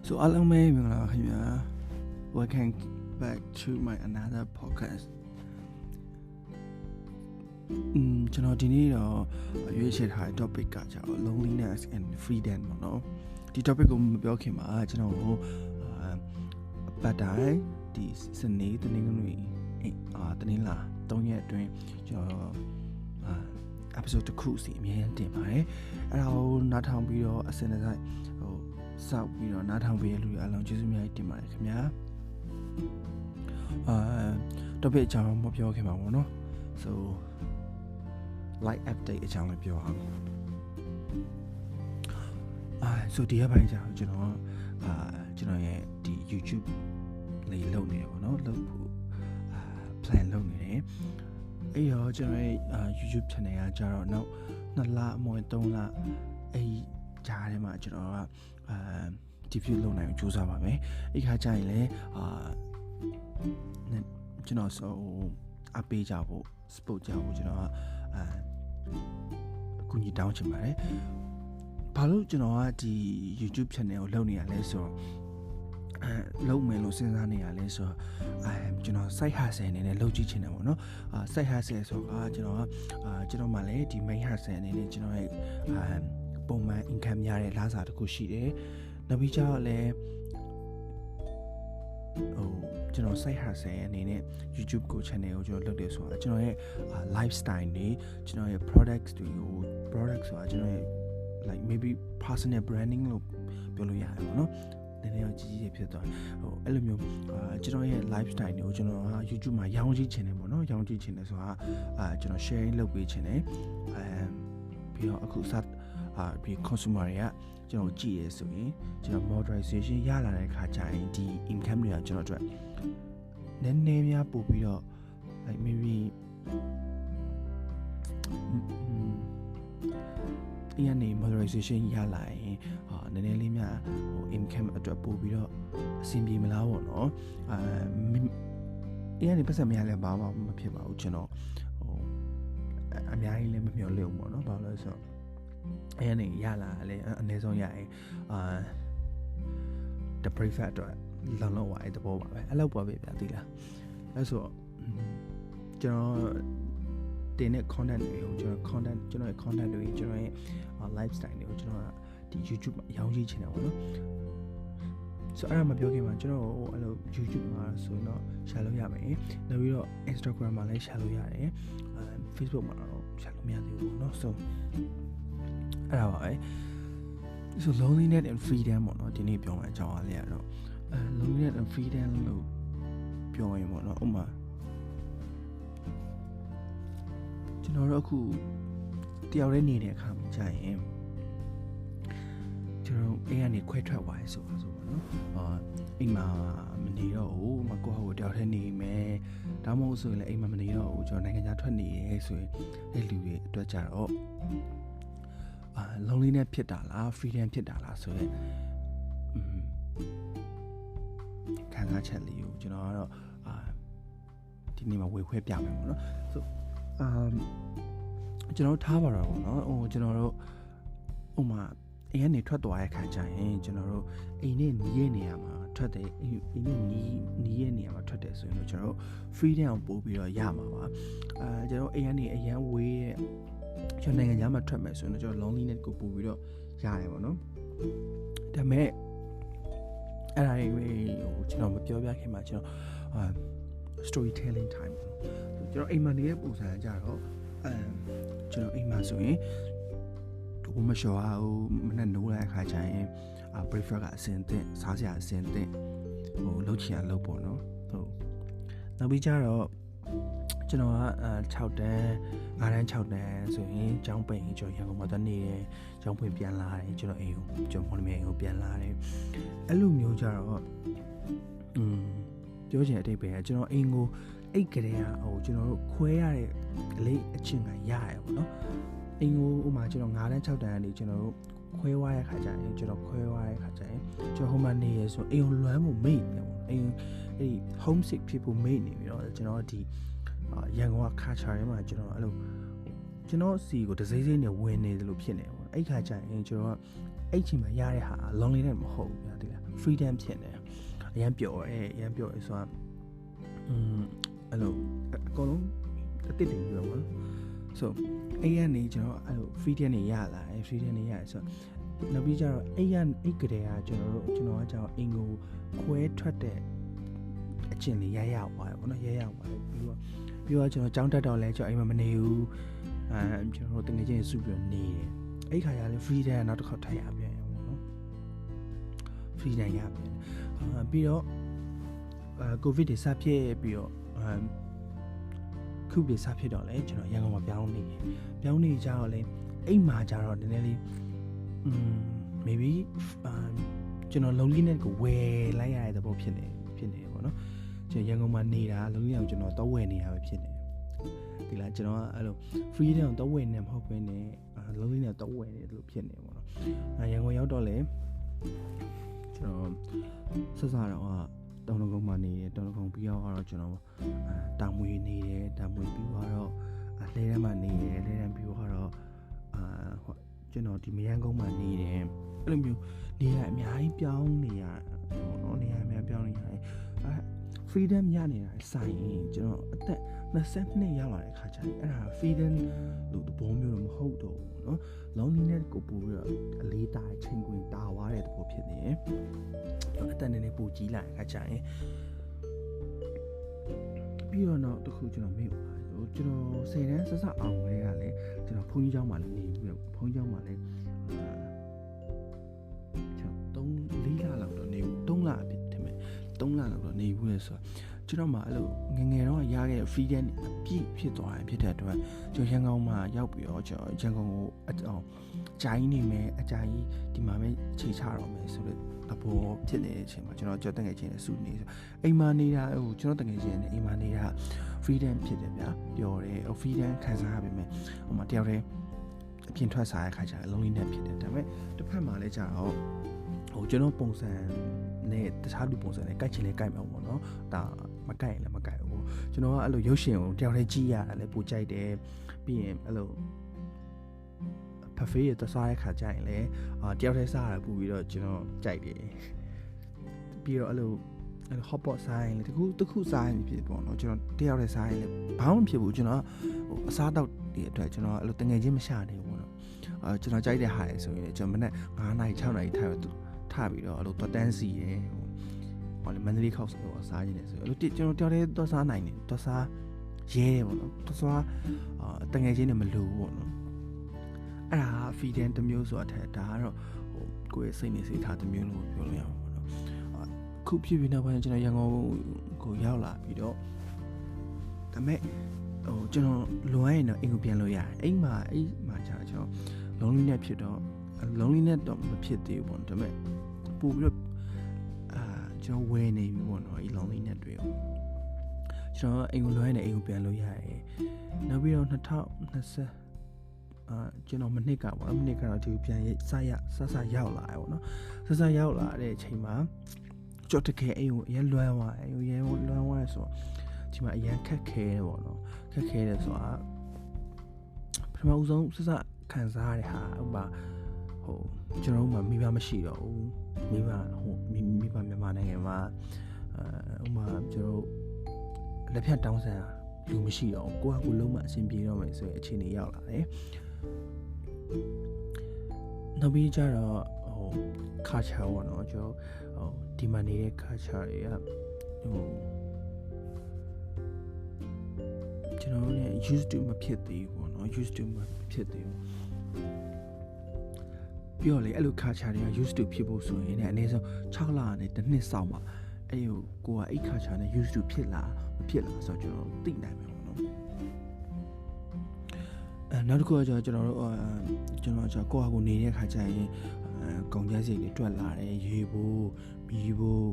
So alam may mga kanya, welcome back to my another podcast. ကျွန်တော်ဒီနေ့တော့ရွေးချယ်ထားတဲ့ topic ကကြောင့် loneliness and freedom ပေါ့နော်ဒီ topic ကိုမပြောခင်မှာကျွန်တော်ပတ်တိုင်းဒီစနေတနင်္ဂနွေတနင်္လာ3ရက်အတွင်းကျွန်တော်episode တစ်ခုစီအမြဲတင်ပါတယ်အဲ့ဒါကိုနားထောင်ပြီးတော့အစင်တစိုက်စောက်ပြီးတော့နားထောင်ပေးရလူတွေအားလုံးကျေးဇူးများတင်ပါတယ်ခင်ဗျာtopic အကြောင်းမပြောခင်ပါဘူးเนาะ so like update အကြောင်းလည်းပြောအောင်so ဒီရက်ပိုင်းကျတော့ကျွန်တော်ရဲ့ဒီ YouTube လေးလုပ်နေတယ်ပေါ့နော်လုပ်ဖို့plan လုပ်နေတယ်အဲ့တော့ကျွန်တော်ရဲ့ YouTube channel ကကျတော့နောက်2လအမွေ3လအဲ့ကြားထဲမှာကျွန်တော်ကdebut လုပ်နိုင်အောင်ကြိုးစားပါမယ်အဲ့ခါကျရင်လည်းကျွန်တော်ဆိုအပေးကြဖို့ support ကြဖို့ကျွန်တော်ကအကူအညီတောင်းချင်ပါတယ်ဘာလို့ကျွန်တော်ကဒီ YouTube channel ကိုလုပ်နေရလဲဆိုတော့လုပ်မယ်လို့စဉ်းစားနေရလဲဆိုတော့ကျွန်တော် side hustle အနေနဲ့လုပ်ကြည့်ချင်တယ်ပေါ့နော်side hustle ဆိုတာကျွန်တော်မှလည်းဒီ main hustle အနေနဲ့ကျွန်တော်ရဲ့ပုံမှန် income ရတဲ့လစာတစ်ခုရှိတယ်နောက်ပြီးကျတော့လည်းကျွန်တော် side hustle အနေနဲ့ YouTube ကို channel ကိုကျွန်တော်လုပ်တယ်ဆိုတာကျွန်တော်ရဲ့ lifestyle တွေကျွန်တော်ရဲ့ products တွေကို product ဆိုတာကျွန်တော်ရဲ့ like maybe personal branding လို့ပြောလို့ရတယ်ပေါ့နော်နည်းနည်းတော့ကြီးကြီးဖြစ်သွားအဲ့လိုမျိုးကျွန်တော်ရဲ့ lifestyle တွေကိုကျွန်တော် YouTube မှာရောင်းကြည့်ချင်တယ်ပေါ့နော်ရောင်းကြည့်ချင်တယ်ဆိုတာကျွန်တော် sharing လုပ်ပေးချင်တယ်ပြီးတော့အခုပြီး consumer တွေကကျွန်တော်ကြည့်ရဆိုရင်ကျွန်တော် monetization ရလာတဲ့ခါကျရင်ဒီ income တွေကကျွန်တော်အတွက်နည်းနည်းများပို့ပြီးတော့ like maybe ဒီကနေ monetization ရလာရင်နည်းနည်းလေးများincome အတွက်ပို့ပြီးတော့အဆင်ပြေမလားပေါ့နော်ဒီကနေပတ်စံမရလဲဘာမှမဖြစ်ပါဘူးကျွန်တော်အများကြီးလည်းမမျှော်လင့်ဘူးပေါ့နော်ဘာလို့လဲဆိုတော့အဲ့အနေရလာလဲအနည်းဆုံးရရင်the breakfast အတွက်လုံလောက်ပါတဲ့သဘောပါပဲအဲ့လောက်ပါပဲဗျာသိလားအဲ့ဆိုကျွန်တော်တင်တဲ့ content တွေကိုကျွန်တော်ရဲ့ content တွေကျွန်တော်ရဲ့ lifestyle တွေကိုကျွန်တော်ဒီ YouTube မှာရောင်းကြည့်ချင်တယ်ပေါ့နော်ဆိုအဲ့ဒါမပြောခင်မှာကျွန်တော်အဲ့လို YouTube မှာဆိုတော့ share လုပ်ရမယ်နောက်ပြီးတော့ Instagram မှာလည်း share လုပ်ရတယ် Facebook မှာတော့ share လုပ်မရသေးဘူးပေါ့နော်ဆိုအဲ့ဒါပါပဲ so loneliness and freedom ပေါ့နော်ဒီနေ့ပြောမယ့်အကြောင်းအရာလေးကတော့loneliness and freedom လို့ပြောရင်ပေါ့နော်ဥပမာကျွန်တော်တို့အခုတယောက်တည်းနေတဲ့အခါမှာကြာရင်ကျွန်တော်အိမ်ကနေခွဲထွက်သွားရဲဆိုပါဆိုပေါ့နော်အိမ်မှာမနေတော့ဘူးကိုယ့်ဟာကိုယ်တယောက်တည်းနေမယ်ဒါမှမဟုတ်ဆိုရင်လည်းအိမ်မှာမနေတော့ဘူးကျွန်တော်နိုင်ငံခြားထွက်နေရဲဆိုရင်အဲ့လူတွေအတွက်ကြတော့loneliness ဖြစ်တာလား freedom ဖြစ်တာလားဆိုရင်ခံစားချက်လေးကိုကျွန်တော်ကတော့ဒီနေ့မှာဝေခွဲပြမယ်ပေါ့နော်ဆိုကျွန်တော်ထားပါတော့ပေါ့နော်ကျွန်တော်တို့ဥမာအိမ်ကနေထွက်သွားတဲ့ခါကျရင်ကျွန်တော်တို့အိမ်နဲ့နီးရဲ့နေရာမှာထွက်တယ်အိမ်နဲ့နီးရဲ့နေရာမှာထွက်တယ်ဆိုရင်တော့ကျွန်တော်တို့ freedom ကိုပို့ပြီးတော့ရမှာပါကျွန်တော်အိမ်ကနေအရန်ဝေးရဲ့ကျွန်တော်နိုင်ငံခြားမှာထွက်မယ်ဆိုရင်တော့ကျွန်တော် loneliness ကိုပို့ပြီးတော့ရတယ်ပေါ့နော်ဒါပေမဲ့အဲ့ဒါတွေကျွန်တော်မပြောပြခင်မှာကျွန်တော်storytelling time ပေါ့ကျွန်တော်အိမ်မှာနေတဲ့ပုံစံကြတော့ကျွန်တော်အိမ်မှာဆိုရင်ဘုမလျှော်အောင်မနဲ့နိုးတဲ့အခါကျရင်breakfast ကအစင်သင့်စားစရာအစင်သင့်လုပ်ချင်အောင်လုပ်ပေါ့နော်ဟုတ်နောက်ပြီးကြတော့ကျွန်တော်က6တန်း5တန်း6တန်းဆိုရင်ကျောင်းပိန်ကျွန်တော်ရန်ကုန်မှာတနေတယ်ကျောင်းပိန်ပြန်လာတယ်ကျွန်တော်အိမ်ကိုကျွန်တော်မော်လမြိုင်ကိုပြန်လာတယ်အဲ့လိုမျိုးကြတော့ပြောချင်တဲ့အတိတ်ပဲကျွန်တော်အိမ်ကိုအိတ်ကလေးကျွန်တော်တို့ခွဲရတဲ့လေးအချင်းကရရပေါ့နော်အိမ်ကိုဥမာကျွန်တော်9တန်း6တန်းကနေကျွန်တော်တို့ခွဲဝါးရခါကြရင်ကျွန်တော်ဟိုမှာနေရဆိုအိမ်ကိုလွမ်းမှုမိနေပေါ့အိမ်အဲ့ဒီ homesick ဖြစ်ဖို့မိနေပြီးတော့ကျွန်တော်ဒီရန်ကုန်ကခါချာထဲမှာကျွန်တော်အဲ့လိုကျွန်တော်စီကိုတစိမ့်စိမ့်နဲ့ဝင်နေတယ်လို့ဖြစ်နေပေါ့အဲ့ခါကျရင်ကျွန်တော်က အဲ့ချိန်မှာရတဲ့ဟာ loneliness မဟုတ်ဘူးဗျာဒီလား freedom ဖြစ်နေအရင်ပြောဆိုတာအဲ့လိုအကုန်လုံးအစ်စ်တွေပြောမှာ so အဲ့ရနေကျွန်တော်အဲ့လို freedom တွေရလာတယ် freedom တွေရတယ်ဆိုတော့နောက်ပြီးကျတော့အဲ့ကတည်းကကျွန်တော်ကကျတော့အင်ကိုခွဲထွက်တဲ့အကျင့်လေးရသွားတယ်ပေါ့နော်ရသွားတယ်ပြီးတော့ကျွန်တော်ကြောင်းတက်တော့လဲကျွန်တော်အိမ်မှာမနေဘူးကျွန်တော်တကယ်ချင်းစုပြီးနေတယ်အဲ့ခါရလဲ freedom နောက်တစ်ခေါက်ထပ်ရပြန်ရပေါ့နော် freedom ရပြန်ပြီးတော့covid တွေစဖြစ်ပြီးတော့ခုပြစဖြစ်တော့လဲကျွန်တော်ရန်ကုန်မှာပြောင်းနေကြတော့လဲအိမ်မှာကြတော့နည်းနည်းလေးmaybe ကျွန်တော် loneliness ကိုဝယ်လိုက်ရတဲ့သဘောဖြစ်နေပေါ့နော်ကျွန်တော်ရန်ကုန်မှာနေတာ loneliness ကိုကျွန်တော်တော့ဝယ်နေရပဲဖြစ်နေဒီလားကျွန်တော်ကအဲ့လို freedom ကိုတော့ဝယ်နေမဟုတ်ဘဲနဲ့ loneliness တော့ဝယ်နေတယ်လို့ဖြစ်နေပေါ့နော်ရန်ကုန်ရောက်တော့လဲကျွန်တော်ဆက်စားတော့တောင်ကုန်းမှာနေတယ်တောင်ကုန်းပြီးတော့ကျွန်တော်တောင်မွေနေတယ်တောင်မွေပြီးတော့လဲတန်းမှာနေတယ်လဲတန်းပြီးတော့ကျွန်တော်ဒီမရန်ကုန်းမှာနေတယ်အဲ့လိုမျိုးနေရအများကြီးပြောင်းနေရပေါ့နော်နေရအများပြောင်းနေရတယ်freedom ရနေတာစိုင်းရင်ကျွန်တော်အသက်22ရောက်လာတဲ့ခါကျရင်အဲ့ဒါ freedom လို့သဘောမျိုးတော့မဟုတ်တော့ဘူးเนาะ loneliness ကိုပို့ပြီးတော့အလေးတာချိန်ခွင်တာဝါတဲ့သဘောဖြစ်နေတယ်အသက်နည်းနည်းပိုကြီးလာတဲ့ခါကျရင်ပြီးတော့နောက်တစ်ခုကျွန်တော်မေ့ပါကျွန်တော်10တန်းဆက်အောင်လေးကလည်းကျွန်တော်ဘုန်းကြီးကျောင်းမှာလည်းနေပြီးတော့ဘုန်းကြီးကျောင်းမှာလည်း3-4လလောက်တော့နေဘူး3လဖြစ်တယ်မယ်3လလောက်တော့နေဘူးလေဆိုတော့ကျွန်တော်မှအဲ့လိုငယ်တော့ရခဲ့တဲ့ freedom အပြည့်ဖြစ်သွားတယ်ဖြစ်တဲ့အတွက်ကျွန်တော်ရန်ကုန်မှာရောက်ပြီးတော့ကျွန်တော်ရန်ကုန်ကိုအကြိုင်းနေမယ်အကြိုင်းဒီမှာပဲခြေချတော့မယ်ဆိုတော့အပေါ်ဖြစ်နေတဲ့အချိန်မှာကျွန်တော်ကြောက်တငယ်ချင်းနဲ့စုနေဆိုအိမ်မှာနေတာကျွန်တော်တငယ်ချင်းနဲ့အိမ်မှာနေတာ freedom ဖြစ်တယ်ဗျာပြောတယ် freedom ခံစားရပါမယ်ဟိုမှာတယောက်တည်းအပြင်ထွက်စားရခါကျရင် loneliness ဖြစ်တယ်ဒါပေမဲ့တစ်ဖက်မှာလည်းကြာတော့ကျွန်တော်ပုံစံနဲ့တခြားလူပုံစံနဲ့ကြိုက်ချင်လဲကြိုက်မှာပေါ့နော်ဒါမကြိုက်ရင်လည်းမကြိုက်ဘူးကျွန်တော်ကအဲ့လိုရုပ်ရှင်ကိုတယောက်တည်းကြည့်ရတာလည်းပိုကြိုက်တယ်ပြီးရင်အဲ့လိုဖဖေးရတစားရခါကြရင်လည်းတယောက်တည်းစားရပူပြီးတော့ကျွန်တော်ကြိုက်တယ်ပြီးတော့အဲ့လို hot pot စားရင်လည်းတခုစားရင်ဖြစ်ပေါ့နော်ကျွန်တော်တယောက်တည်းစားရင်လည်းဘာမှမဖြစ်ဘူးကျွန်တော်အစားတောက်ဒီအတွက်ကျွန်တော်အဲ့လိုတငယ်ချင်းမရှာနေဘူးပေါ့နော်ကျွန်တော်ကြိုက်တဲ့ဟာတွေဆိုရင်ကျွန်တော်မနေ့9နာရီ6နာရီထားပြီးတော့အဲ့လိုတွတ်တန်းစီရယ်ဟိုလေမန္တလေးခောက်ဆိုတော့စားရင်းနေဆိုအဲ့လိုကျွန်တော်တယောက်တည်းတွတ်စားနိုင်တယ်တွတ်စားရဲတယ်ပေါ့နော်တွတ်စားတငယ်ချင်းတွေမလိုဘူးပေါ့နော်အဲ့ဒါ freedom တစ်မျိုးဆိုတော့ဒါကတော့ကိုယ့်ရဲ့စိတ်နေစိတ်ထားတစ်မျိုးလို့ပြောလို့ရမှာပေါ့နော်ခုဖြစ်ပြီးနောက်ပိုင်းကျွန်တော်ရန်ကုန်ကိုရောက်လာပြီးတော့ဒါပေမဲ့ကျွန်တော်လွန်ရရင်တော့အင်ကိုပြန်လို့ရတယ်အိမ်မှာကြာကျွန်တော် loneliness ဖြစ်တော့ loneliness တော့မဖြစ်သေးဘူးပေါ့ဒါပေမဲ့ပို့ပြီးတော့ကျွန်တော်ဝယ်နေပြီပေါ့နော်ဒီ loneliness တွေကိုကျွန်တော်အိမ်ကိုလွန်ရရင်အိမ်ကိုပြန်လို့ရတယ်နောက်ပြီးတော့2020ကျွန်တော်မနှစ်ကပေါ့မနှစ်ကတော့ဒီပြန်စရောက်လာတယ်ပေါ့နော်စရောက်လာတဲ့အချိန်မှာကြောက်တကယ်အိမ်ကိုအရင်လွမ်းသွားတယ်အရင်လွမ်းသွားတယ်ဆိုတော့ဒီမှာအရင်ခက်ခဲတယ်ပေါ့နော်ခက်ခဲတယ်ဆိုတာပထမဦးဆုံးစခံစားရတဲ့ဟာဥပမာကျွန်တော်တို့မှမိဘမရှိတော့ဘူးမိဘမြန်မာနိုင်ငံမှာဥပမာကျွန်တော်လက်ဖြတ်တောင်းဆန်းလူမရှိတော့ကိုယ့်ဟာကိုယ်လုံးမအဆင်ပြေတော့မယ်ဆိုရင်အခြေအနေရောက်လာတယ်နောက်ပြီးကြတော့culture ပေါ့နော်ကျွန်တော်ဒီမှာနေတဲ့ culture တွေကကျွန်တော်တို့ used to မဖြစ်သေးဘူးပေါ့နော် used to မဖြစ်သေးဘူးပြောလေအဲ့လို culture တွေက used to ဖြစ်ဖို့ဆိုရင်လည်းအနည်းဆုံး6လနဲ့တစ်နှစ်စောင့်ပါအဲ့ကိုကအဲ့ culture နဲ့ used to ဖြစ်လားမဖြစ်လားဆိုတော့ကျွန်တော်သိနိုင်မယ်ပေါ့နော်နောက်တစ်ခုကကျွန်တော်တို့ကိုယ့်ဟာကိုယ်နေတဲ့ခါကျရင်ကုန်ကျစရိတ်တွေတွက်လာတယ်ရေဖို့မီးဖို့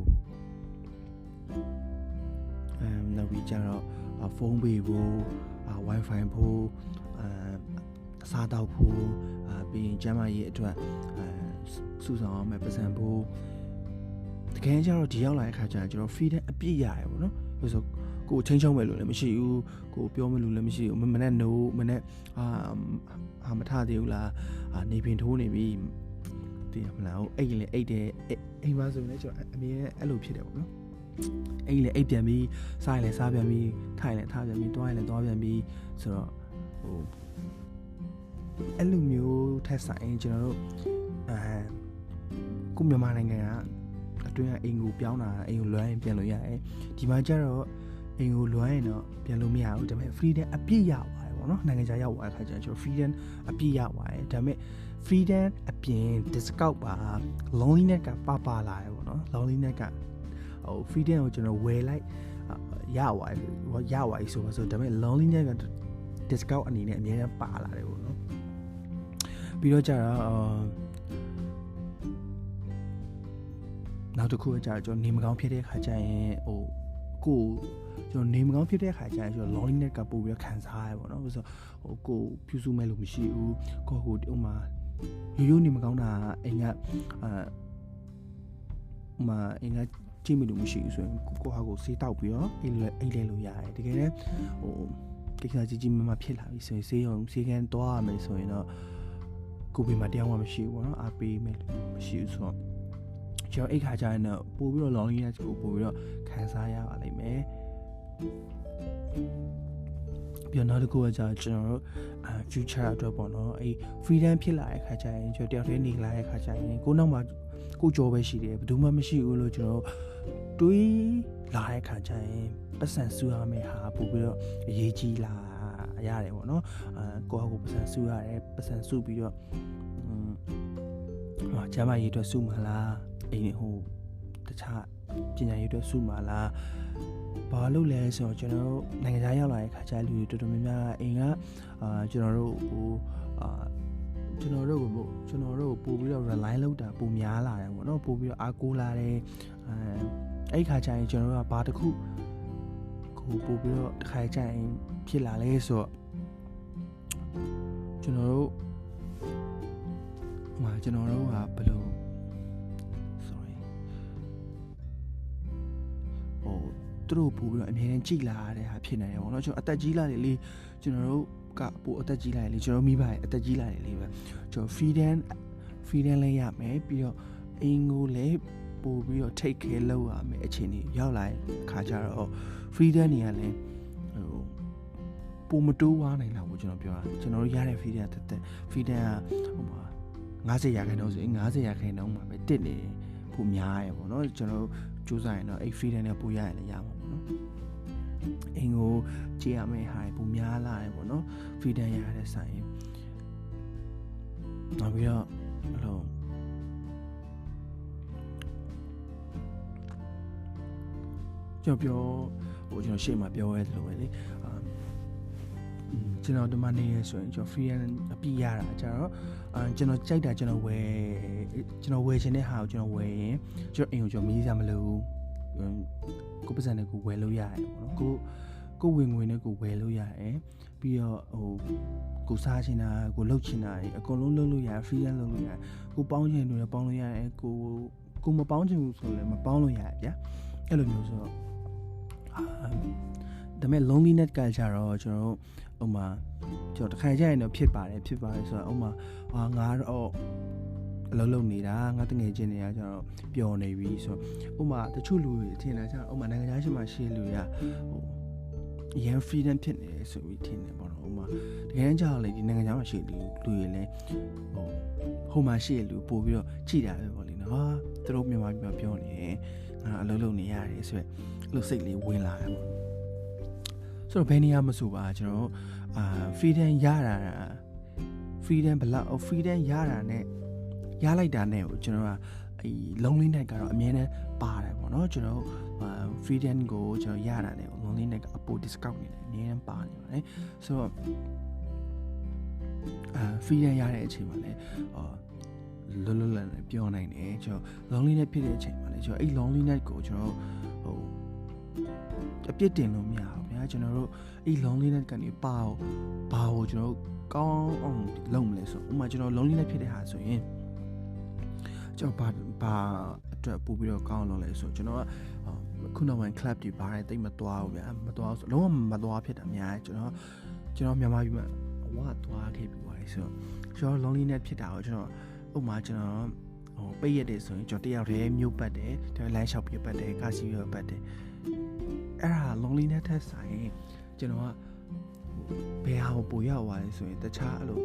နောက်ပြီးကျတော့ဖုန်းပေးဖို့ wifi ဖို့အစားတောက်ဖို့ပြီးရင်ကျန်းမာရေးအတွက်စုဆောင်အောင်ပတ်စံဖို့တကယ်ကျတော့ဒီရောက်လာတဲ့ခါကျရင်ကျွန်တော် freedom အပြည့်ရတယ်ပေါ့နော်ဆိုတော့ကိုချင်းချုံမဲ့လို့လည်းမရှိဘူးကိုပြောမဲ့လို့လည်းမရှိဘူးမနဲ့နိုးမနဲ့မထသေးဘူးလားနေပင်ထိုးနေပြီ တည်ရမလားဟိုအိတ်လေအိတ်တဲ့အိမ်မှာဆိုရင်လည်းကျွန်တော်အမြင်အဲ့လိုဖြစ်တယ်ပေါ့နော်အိတ်လေအိတ်ပြန်ပြီးစားရင်လည်းစားပြန်ပြီးထိုင်လည်းထားပြန်ပြီးတွားရင်လည်းတွားပြန်ပြီးဆိုတော့ဟိုအဲ့လိုမျိုးထက်ဆိုင်ကျွန်တော်တို့ကိုမြန်မာနိုင်ငံကအတွင်းကအိမ်ကိုပြောင်းတာအိမ်ကိုလွှမ်းရင်ပြန်လို့ရတယ်ဒီမှာကျတော့အိမ်ကိုလွှမ်းရင်တော့ပြန်လို့မရဘူးဒါပေမဲ့ freedom အပြည့်ရပါတယ်ပေါ့နော်နိုင်ငံခြားရောက်သွားတဲ့ခါကျကျွန်တော် freedom အပြည့်ရပါတယ်ဒါပေမဲ့ freedom အပြင် discount ပါ loneliness ကပါလာတယ်ပေါ့နော် loneliness ကဟို freedom ကိုကျွန်တော်ဝယ်လိုက်ရသွားပြီဆိုတော့ဒါပေမဲ့ loneliness က discount အနေနဲ့အများကြီးပါလာတယ်ပေါ့နော်ပြီးတော့ကျတော့နောက်တစ်ခုကကျတော့ကျွန်တော်နေမကောင်းဖြစ်တဲ့ခါကျရင်ဟိုကိုကျွန်တော်နေမကောင်းဖြစ်တဲ့ခါကျရင်ကျွန်တော် loneliness ကပို့ပြီးခံစားရပေါ့နော်ဆိုတော့ဟိုကိုဖြူစုမဲ့လို့မရှိဘူးကိုဟိုဥမာရိုးနေမကောင်းတာအိမ်ကဥမာအိမ်ကကြည့်မိလို့မရှိဘူးဆိုရင်ကိုဟာကိုစေးတောက်ပြီးတော့အိမ်လဲလို့ရတယ်တကယ်လည်းဟိုကိစ္စကြီးမဖြစ်လာပြီဆိုရင်စေးကန်တွားရမယ်ဆိုရင်တော့ကိုဘေးမှာတရားမှမရှိဘူးပေါ့နော်အားပေးမယ်မရှိဘူးဆိုတော့ကျွန်တော်အိတ်ခါကြရင်တော့ပို့ပြီးတော့ loneliness ကိုပို့ပြီးတော့ခံစားရပါလိမ့်မယ်ပြီးတော့နောက်တစ်ခုကကျွန်တော်တို့future အတွက်ပေါ့နော်အဲ့ freedom ဖြစ်လာတဲ့ခါကျရင်ကျွန်တော်တယောက်တည်းနေလာတဲ့ခါကျရင်ကိုနောက်မှာကိုကြောပဲရှိတယ်ဘယ်သူမှမရှိဘူးလို့ကျွန်တော်တွေးလာတဲ့ခါကျရင်ပတ်စံဆူရမယ့်ဟာပို့ပြီးတော့အရေးကြီးလာရတယ်ပေါ့နော်ကိုယ့်ဟာကိုပတ်စံဆူရတယ်ပတ်စံဆူပြီးတော့ကျမရေးအတွက်ဆူမှာလားအိမ်ဟိုတခြားပညာရေးအတွက်ဆူမှာလားဘာလို့လဲဆိုတော့ကျွန်တော်တို့နိုင်ငံခြားရောက်လာတဲ့ခါကျလူတွေတော်တော်များများအိမ်ကကျွန်တော်တို့ဟိုကျွန်တော်တို့ကိုပို့ပြီးတော့ rely လုပ်တာပိုများလာတယ်ပေါ့နော်ပို့ပြီးတော့အားကိုးလာတယ်အဲ့ခါကျရင်ကျွန်တော်တို့ကဘာတစ်ခုကိုပို့ပြီးတော့တစ်ခါကျရင်ဖြစ်လာလဲဆိုတော့ကျွန်တော်တို့ကဘယ်လို sorry ဟိုသူတို့ပို့ပြီးတော့အမြဲတမ်းကြည်လာရတဲ့ဟာဖြစ်နေတယ်ပေါ့နော်ကျွန်တော်အသက်ကြီးလာလေကျွန်တော်တို့ကပို့အသက်ကြီးလာလေကျွန်တော်မိဘအသက်ကြီးလာလေပဲကျွန်တော် freedom လည်းရမယ်ပြီးတော့အင်ကိုလည်းပို့ပြီးတော့ take care လုပ်ရမယ်အခြေအနေရောက်လာခါကြတော့ freedom တွေကလည်းဟိုပုံမတိုးဝါနိုင်လားကိုကျွန်တော်ပြောတာကျွန်တော်တို့ရတဲ့ freedom တက် freedom ကဟိုမှာ90%ဆိုရင်90%မှာပဲတစ်နေပိုများရပေါ့နော်ကျွန်တော်စူးစမ်းရင်တော့အဲ့ freedom နဲ့ပိုရရင်လည်းရမှာပေါ့နော်အင်ကိုကြည့်ရမယ့်ဟာပိုများလာတယ်ပေါ့နော် freedom ရတဲ့ဆိုင်နောက်ပြီးတော့ဘယ်လိုကျွန်တော်ရှေ့မှာပြောရဲလို့ပဲလေကျွန်တော်ဒီမှာနေရဆိုရင်ကျွန်တော် freedom အပြည့်ရတာကျတော့ကျွန်တော်ကြိုက်တာကျွန်တော်ဝယ်ချင်တဲ့ဟာကိုကျွန်တော်ဝယ်ရင်ကျွန်တော်အိမ်ကိုကျွန်တော်မေးစရာမလိုဘူးကိုပတ်စံနဲ့ကိုဝယ်လို့ရတယ်ပေါ့နော်ကိုဝင်ငွေနဲ့ကိုဝယ်လို့ရတယ်ပြီးတော့ဟိုကိုစားချင်တာကိုလှုပ်ချင်တာအကုန်လုံးလုပ်လို့ရတယ် freedom လုပ်လို့ရတယ်ကိုပေါင်းချင်တယ်ပေါင်းလို့ရတယ်ကိုမပေါင်းချင်ဘူးဆိုလည်းမပေါင်းလို့ရတယ်ဗျာအဲ့လိုမျိုးဆိုတော့ဒါပေမဲ့ loneliness ကကြတော့ကျွန်တော်ဥမာကျွန်တော်တစ်ခါကြရင်တော့ဖြစ်ပါတယ်ဆိုတော့ဥမာငါတော့အလုပ်လုပ်နေတာငါတငယ်ချင်းတွေကကျွန်တော်ပျော်နေပြီဆိုတော့ဥမာတချို့လူတွေထင်တာကျတော့ဥမာနိုင်ငံခြားရှင်မှာရှိလူတွေကဟိုရန် freedom ဖြစ်နေတယ်ဆိုပြီးထင်တယ်ပေါ့နော်ဥမာတကယ်ကြောက်လေဒီနိုင်ငံခြားမှာရှိလူတွေလည်းဟိုမှာရှိလူပို့ပြီးတော့ကြည်တာပဲပေါ့လေနော်သူတို့မြန်မာပြည်ပြောနေတယ်ငါအလုပ်လုပ်နေရတယ်ဆိုတော့အဲ့လိုစိတ်လေးဝင်လာတယ်ပေါ့ဆိုတော့ဘယ်နေရာမဆိုပါကျွန်တော်freedom ရတာ freedom ဘလောက် freedom ရတာနဲ့ရလိုက်တာနဲ့ကိုကျွန်တော်ကအဲ loneliness ကတော့အမြဲတမ်းပါတယ်ပေါ့နော်ကျွန်တော် freedom ကိုကျွန်တော်ရတာနဲ့ loneliness ကအပို discount နေတယ်အမြဲတမ်းပါနေပါတယ်ဆိုတော့freedom ရတဲ့အချိန်မှာလည်းလွတ်လပ်နဲ့ပြောနိုင်တယ်ကျွန်တော် loneliness ဖြစ်တဲ့အချိန်မှာလည်းကျွန်တော်အဲ့ loneliness ကိုကျွန်တော်ဟိုအပြစ်တင်လို့မရဘူးဗျာကျွန်တော်တို့အဲ့ loneliness ကနေဘာကိုကျွန်တော်ကောင်းအောင်လုပ်မလဲဆိုဥပမာကျွန်တော် loneliness ဖြစ်တဲ့ဟာဆိုရင်ကျွန်တော်ဘာအတွက်ပို့ပြီးတော့ကောင်းအောင်လုပ်လဲဆိုကျွန်တော်ကခုနောက်ပိုင်း club တွေဘာတွေတိတ်မသွားဘူးဗျာမသွားဆိုလုံးဝမသွားဖြစ်တာများတယ်ကျွန်တော်မြန်မာပြည်မှာဝါသွားခဲ့ပြီးပါတယ်ဆိုတော့ကျွန်တော် loneliness ဖြစ်တာကိုကျွန်တော်ဥပမာကျွန်တော် ပိတ်ရက်တယ်ဆိုရင်ကျွန်တော်တယောက်တည်းမြို့ပတ်တယ်ဒါလမ်းလျှောက်ပြပတ်တယ်ကားစီရပတ်တယ်အဲ့ဒါ loneliness ထက်ဆိုင်ကျွန်တော်ကဘယ်ဟာကိုပိုရောက်သွားလဲဆိုရင်တခြားအဲ့လို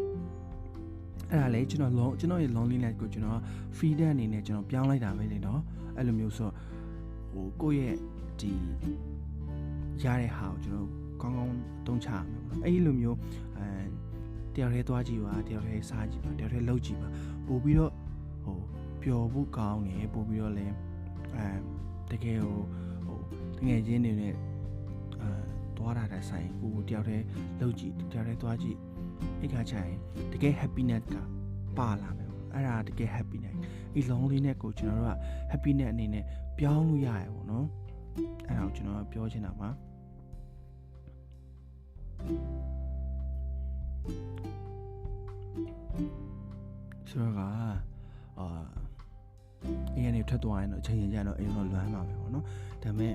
အဲ့ဒါလေကျွန်တော်ရဲ့ loneliness ကိုကျွန်တော် freedom အနေနဲ့ကျွန်တော်ပြောင်းလိုက်တာပဲလေနော်အဲ့လိုမျိုးဆိုကိုယ့်ရဲ့ဒီရတဲ့ဟာကိုကျွန်တော်ကောင်းကောင်းသုံးချရမယ်ပေါ့နော်အဲ့လိုမျိုးတယောက်တည်းသွားကြည့်ပါတယောက်တည်းစားကြည့်ပါတယောက်တည်းလှုပ်ကြည့်ပါပို့ပြီးတော့ပျော်ဖို့ကောင်းနေပို့ပြီးတော့လည်းတကယ်တကယ်ချင်းနေနဲ့သွားတာတဲ့ဆိုင်ကိုတယောက်တည်းလှုပ်ကြည့်တယောက်တည်းသွားကြည့်အဲ့ခါကျရင်တကယ် happiness ကပါလာမယ်ပေါ့အဲ့ဒါတကယ် happiness အဲ့ loneliness ကိုကျွန်တော်တို့က happiness အနေနဲ့ပြောင်းလို့ရတယ်ပေါ့နော်အဲ့ဒါကိုကျွန်တော်ပြောချင်တာပါဆိုတော့အေးရနေထွက်သွားရင်တော့ချိန်ရင်ကြတော့အိမ်တော့လွမ်းပါပဲပေါ့နော်ဒါပေမဲ့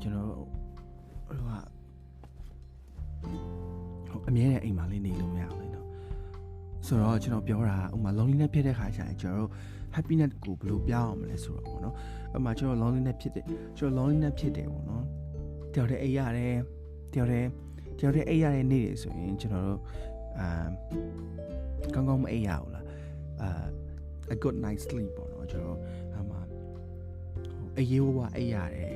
ကျွန်တော်အမြဲတမ်းအိမ်မှာလေးနေလို့မရဘူးလေနော်ဆိုတော့ကျွန်တော်ပြောတာဥမာ loneliness ဖြစ်တဲ့ခါကျရင်ကျွန်တော်တို့ happiness ကိုဘယ်လိုပြောင်းအောင်မလဲဆိုတော့ပေါ့နော်ဥမာကျွန်တော် loneliness ဖြစ်တယ်ပေါ့နော်တယောက်တည်းအိပ်ရတယ်တယောက်တည်းအိပ်ရတဲ့နေ့တွေဆိုရင်ကျွန်တော်တို့ကောင်းကောင်းမအိပ်ရဘူးလားa good night sleep ပေါ့နော်ကျွန်တော်အေးဝအိပ်ရတယ်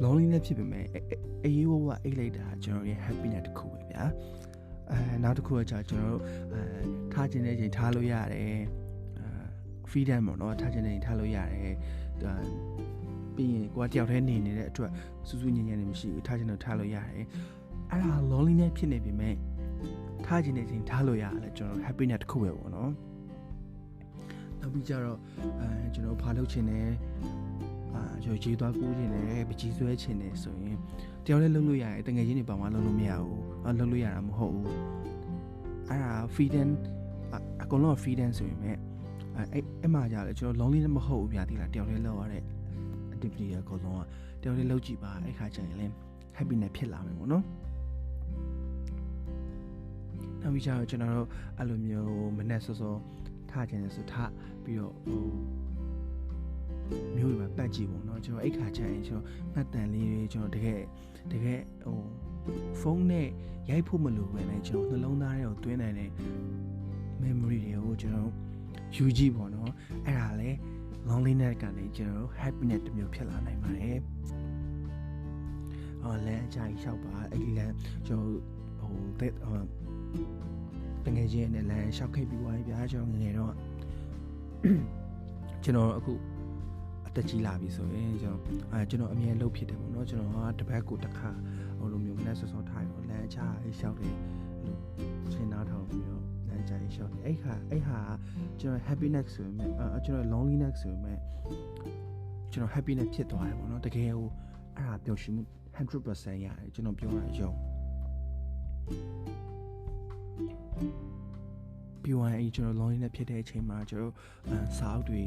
loneliness ဖြစ်ပေမဲ့အေးဝအိပ်လိုက်တာကျွန်တော်ရဲ့ happiness တစ်ခုပဲဗျာနောက်တစ်ခုကကျွန်တော်တို့ထားခြင်းတဲ့ချိန်ထားလို့ရတယ်freedom ပေါ့နော်ထားခြင်းတဲ့ချိန်ထားလို့ရတယ်ပြီးရင်ကိုကတယောက်တည်းနေနေတဲ့အတွက်စူးစူးညံ့ညံ့နေမရှိဘူးထားခြင်းတော့ထားလို့ရတယ်အဲ့ဒါ loneliness ဖြစ်နေပေမဲ့ထားခြင်းတဲ့ချိန်ထားလို့ရတယ်ကျွန်တော် happiness တစ်ခုပဲပေါ့နော်နောက်ပြီးကြတော့ကျွန်တော်ဖားလုပ်ခြင်းနဲ့ကျွန်တော်ရေးသွားကူးခြင်းနဲ့ပကြီးဆွဲခြင်းနဲ့ဆိုရင်တယောက်လည်းလုပ်လို့ရတယ်တကယ်ချင်းတွေပါမှလုပ်လို့မရဘူးလုပ်လို့ရတာမဟုတ်ဘူးအဲ့ဒါ freedom အကုန်လုံး freedom ဆိုရင်မဲ့အဲ့မှာကြတယ်ကျွန်တော် lonely မဟုတ်ဘူးဗျာဒီလားတယောက်လည်းလုပ်ရတဲ့ activity အကုန်လုံးကတယောက်လည်းလုပ်ကြည့်ပါအဲ့ခါကျရင်လည်း happiness ဖြစ်လာမယ်ပေါ့နော်နောက်ပြီးကြတော့ကျွန်တော်တို့အဲ့လိုမျိုးမနေ့စောစောထားခြင်းနဲ့ဆိုထားပြီးတော့မျိုးတွေမှာပတ်ကြည့်ပေါ့နော်ကျွန်တော်အဲ့ခါကျရင်ကျွန်တော်မှတ်တမ်းလေးတွေကျွန်တော်တကယ်ဖုန်းနဲ့ရိုက်ဖို့မလိုပဲねကျွန်တော်နှလုံးသားထဲကိုသွင်းနိုင်တဲ့ memory တွေကိုကျွန်တော်ယူကြည့်ပေါ့နော်အဲ့ဒါလေ loneliness ကနေကျွန်တော် happiness တစ်မျိုးဖြစ်လာနိုင်ပါတယ်လမ်းအကြိုက်လျှောက်ပါအဲ့ဒီလမ်းကျွန်တော်တကယ်ချင်းနဲ့လမ်းလျှောက်ခဲ့ပြီးသွားပြီဗျာကျွန်တော်ငယ်တော့ကျွန်တော်အခုတက်ကြီးလာပြီဆိုရင်ကျွန်တော်အမြဲလှုပ်ဖြစ်တယ်ပေါ့နော်ကျွန်တော်ကတပတ်ကိုတစ်ခါလိုမျိုးနဲ့ဆော့ထားရောလမ်းချလျှောက်တယ်လို့ရှင်းသားထောင်ပြီးတော့လမ်းချလျှောက်တယ်အဲ့ဟာကျွန်တော် happiness ဆိုရင်ကျွန်တော် loneliness ဆိုရင်ကျွန်တော် happiness ဖြစ်သွားတယ်ပေါ့နော်တကယ်ကိုအဲ့ဒါပျော်ရွှင်မှု 100% ရတယ်ကျွန်တော်ပြောတာယုံပြီးရင်အဲ့ကျွန်တော် loneliness ဖြစ်တဲ့အချိန်မှာကျွန်တော်စာအုပ်တွေ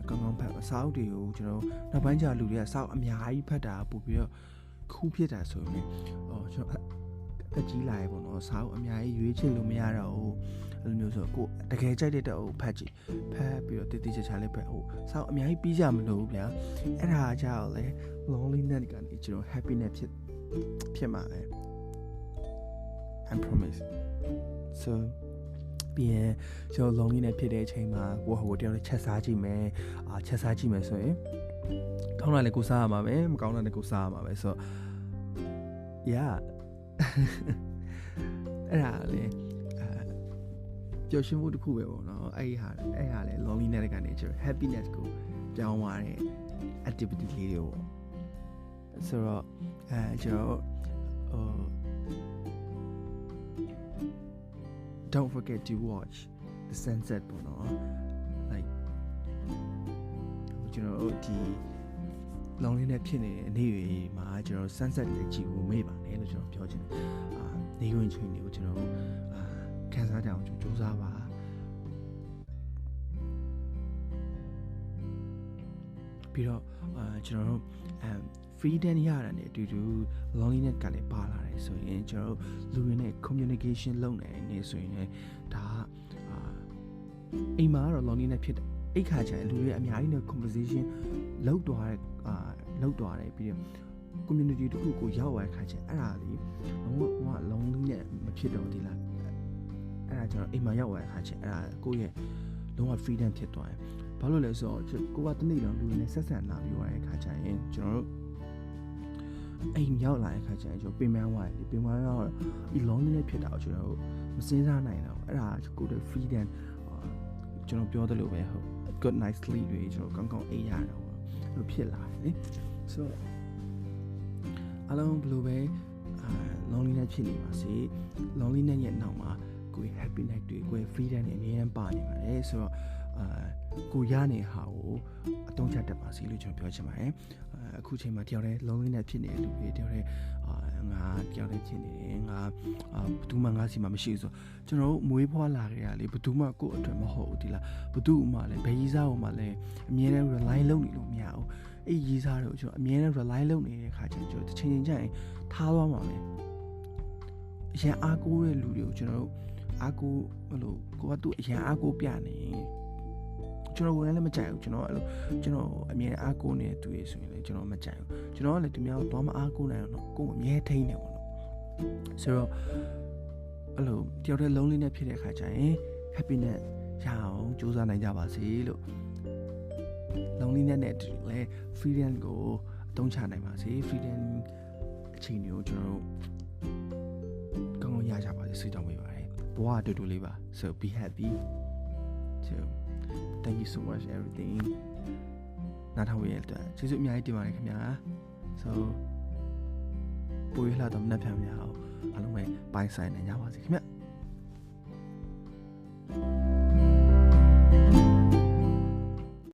ကောင်းကောင်းဖတ်စာအုပ်တွေကိုကျွန်တော်နောက်ပိုင်းကျလူတွေကစာအုပ်အများကြီးဖတ်တာပို့ပြီးတော့ခူးဖြစ်တာဆိုရင်ကျွန်တော်တက်ကြီးလာရေပေါ့နော်စာအုပ်အများကြီးရွေးချယ်လို့မရတော့ဘူးအဲ့လိုမျိုးဆိုကိုတကယ်ကြိုက်တဲ့ဖတ်ကြည့်ဖတ်ပြီးတော့တိတိကျကျလေးပဲစာအုပ်အများကြီးပြီးကြမလို့ဗျာအဲ့ဒါကြောင့်လေ loneliness ကနေကျွန်တော် happiness ဖြစ်မှာပဲ I promise soပြီးရင်ကျွန်တော် loneliness ဖြစ်တဲ့အချိန်မှာကိုတယောက်ချက်စားကြည့်မယ်ချက်စားကြည့်မယ်ဆိုရင်ကောင်းတာလည်းကိုစားရမှာပဲမကောင်းတာလည်းကိုစားရမှာပဲဆိုတော့ yeah အဲ့ဒါလေပျော်ရွှင်မှုတစ်ခုပဲပေါ့နော်အဲ့ဟာလေ loneliness ကနေကျွန်တော် happiness ကိုပြောင်းသွားတဲ့ activity လေးတွေပေါ့ဆိုတော့ကျွန်တော်don't forget to watch the sunset ပေါ့နော် like ကျွန်တော်ဒီ loneliness ဖြစ်နေတဲ့အနေတွေမှာကျွန်တော် sunset တွေကြည့်ဖို့မေ့ပါနဲ့လို့ကျွန်တော်ပြောချင်တယ်နေဝင်ချိန်တွေကိုကျွန်တော်ခန်းစားကြအောင်ကြိုးစားပါပြီးတော့ကျွန်တော်တို့freedom ရတာနဲ့အတူတူ loneliness ကလည်းပါလာတယ်ဆိုရင်ကျွန်တော်တို့လူတွေနဲ့ communication လုပ်နိုင်နေဆိုရင်လည်းဒါအိမ်မှာတော့ loneliness အိတ်ခါချင်လူတွေအများကြီးနဲ့ conversation လောက်သွားတယ်ပြီးတော့ community တခုကိုရောက်သွားတဲ့ခါကျအဲ့ဒါလေလုံးနဲ့မဖြစ်တော့ဒီလားအဲ့ဒါကျတော့အိမ်မှာရောက်သွားတဲ့ခါကျအဲ့ဒါကိုယ့်ရဲ့လုံးဝ freedom ဖြစ်သွားတယ်ဘာလို့လဲဆိုတော့ကိုကတနေ့လုံးလူတွေနဲ့ဆက်ဆံလာပြီးသွားတဲ့ခါကျရင်ကျွန်တော်တို့အိမ်ရောက်လာတဲ့ခါကျရင်ကျွန်တော်ပင်ပန်းသွားတယ်ပင်ပန်းတော့ဒီ lonely နဲ့ဖြစ်တာကိုကျွန်တော်တို့မစင်းစားနိုင်တော့အဲ့ဒါကိုယ့်ရဲ့ freedom ကျွန်တော်ပြောသလိုပဲဟုတ် good night sleep တွေကျွန်တော်ကောင်းအိပ်ရတာပေါ့လို့ဖြစ်လာတယ်လေ so အလုံးဘယ်လိုပဲloneliness ဖြစ်နေပါစေ loneliness ရဲ့နောက်မှာကိုယ် happiness တွေကိုယ် freedom တွေအများကြီးပါနေပါတယ်ဆိုတော့ကိုရနေဟာကိုအသုံးချတတ်ပါစေလို့ကျွန်တော်ပြောချင်ပါတယ်အခုချိန်မှာတယောက်တည်း loneliness ဖြစ်နေတဲ့လူတွေတယောက်တည်းငါတယောက်တည်းဖြစ်နေတယ်ငါဘယ်သူမှငါစီမှာမရှိဘူးဆိုကျွန်တော်တို့မွေးဖွားလာကြရလေဘယ်သူမှကိုယ့်အတွက်မဟုတ်ဘူးဒီလားဘယ်သူမှလည်းဘယ်ကြီးစားမှလည်းအမြဲတမ်း rely လုပ်နေလို့မရဘူးအဲ့ရေးစားတော့ကျွန်တော်အမြဲတမ်း rely လုပ်နေတဲ့ခါကျကျွန်တော်တစ်ချိန်ချင်းကျရင်ထားသွားမှာပဲအရင်အားကိုးတဲ့လူတွေကိုကျွန်တော်တို့အားကိုးဘယ်လိုကိုကသူ့အရင်အားကိုးပြနေကျွန်တော်ဝင်လည်းမကြိုက်ဘူးကျွန်တော်အဲ့လိုကျွန်တော်အမြဲအားကိုးနေတဲ့သူတွေဆိုရင်လည်းကျွန်တော်မကြိုက်ဘူးကျွန်တော်ကလည်းသူများတော့မအားကိုးနိုင်အောင်တော့ကိုယ်အမြဲထိန်းနေပေါ့နော်ဆိုတော့အဲ့လိုတယောက်တည်း lonely နဲ့ဖြစ်တဲ့ခါကျရင် happiness ရအောင်ကြိုးစားနိုင်ကြပါစေလို့ loneliness နဲ့လည်း freedom ကိုအသုံးချနိုင်ပါစေ freedom အချိန်တွေကိုကျွန်တော်တို့ကောင်းကောင်းရကြပါစေဆုတောင်းပေးပါတယ်ဘဝအတူတူလေးပါ so be happy so thank you so much everything နားထောင်ရတဲ့အတွက်ကျေးဇူးအများကြီးတင်ပါတယ်ခင်ဗျာ so ပိုရလာတော့မနှက်ဖြန်များအောင်အားလုံးပဲပိုင်ဆိုင်နိုင်ကြပါစေခင်ဗျ